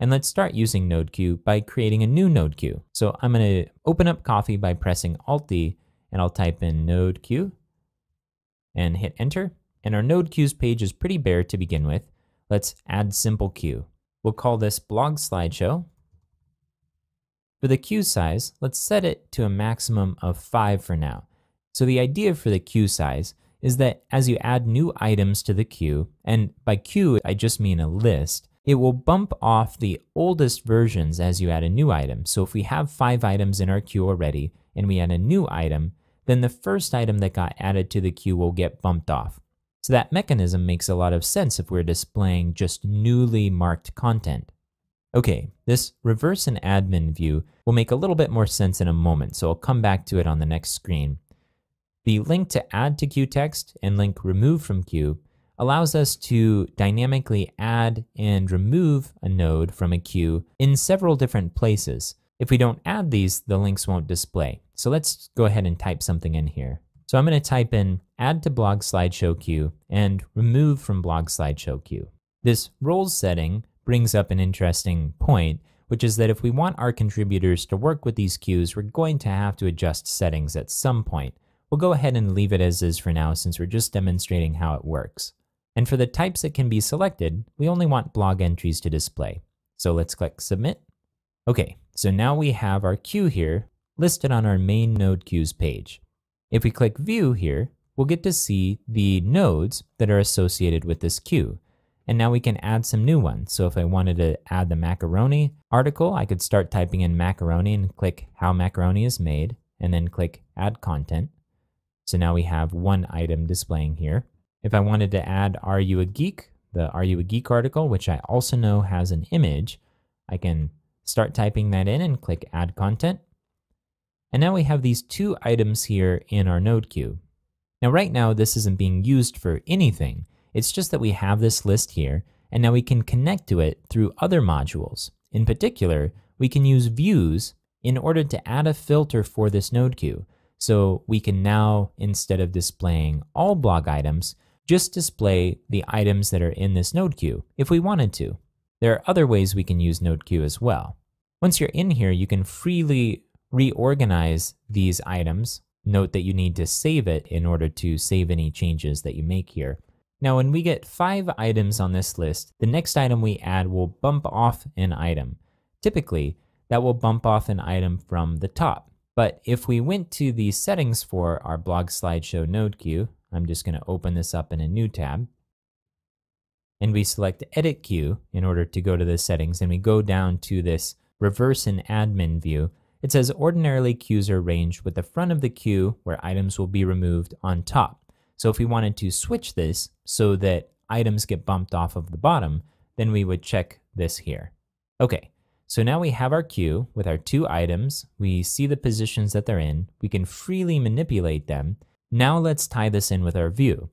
And let's start using Nodequeue by creating a new Nodequeue. So I'm going to open up Coffee by pressing Alt-D, and I'll type in Nodequeue and hit enter. And our Nodequeues page is pretty bare to begin with. Let's add simple queue. We'll call this blog slideshow. For the queue size, let's set it to a maximum of 5 for now. So the idea for the queue size is that as you add new items to the queue, and by queue I just mean a list, it will bump off the oldest versions as you add a new item. So if we have 5 items in our queue already and we add a new item, then the first item that got added to the queue will get bumped off. So that mechanism makes a lot of sense if we're displaying just newly marked content. Okay, this reverse and admin view will make a little bit more sense in a moment, so I'll come back to it on the next screen. The link to add to queue text and link remove from queue allows us to dynamically add and remove a node from a queue in several different places. If we don't add these, the links won't display. So let's go ahead and type something in here. So I'm going to type in add to blog slideshow queue and remove from blog slideshow queue. This roles setting brings up an interesting point, which is that if we want our contributors to work with these queues, we're going to have to adjust settings at some point. We'll go ahead and leave it as is for now since we're just demonstrating how it works. And for the types that can be selected, we only want blog entries to display. So let's click Submit. Okay, so now we have our queue here listed on our main node queues page. If we click View here, we'll get to see the nodes that are associated with this queue. And now we can add some new ones. So if I wanted to add the macaroni article, I could start typing in macaroni and click How Macaroni is Made, and then click Add Content. So now we have one item displaying here. If I wanted to add Are You a Geek, the Are You a Geek article, which I also know has an image, I can start typing that in and click Add Content. And now we have these 2 items here in our node queue. Now right now this isn't being used for anything. It's just that we have this list here, and now we can connect to it through other modules. In particular, we can use views in order to add a filter for this node queue. So we can now, instead of displaying all blog items, just display the items that are in this node queue if we wanted to. There are other ways we can use Nodequeue as well. Once you're in here, you can freely reorganize these items. Note that you need to save it in order to save any changes that you make here. Now, when we get 5 items on this list, the next item we add will bump off an item. Typically, that will bump off an item from the top. But if we went to the settings for our blog slideshow Nodequeue, I'm just going to open this up in a new tab, and we select Edit Queue in order to go to the settings, and we go down to this reverse and admin view. It says ordinarily queues are arranged with the front of the queue where items will be removed on top. So if we wanted to switch this so that items get bumped off of the bottom, then we would check this here. Okay, so now we have our queue with our 2 items. We see the positions that they're in. We can freely manipulate them. Now let's tie this in with our view.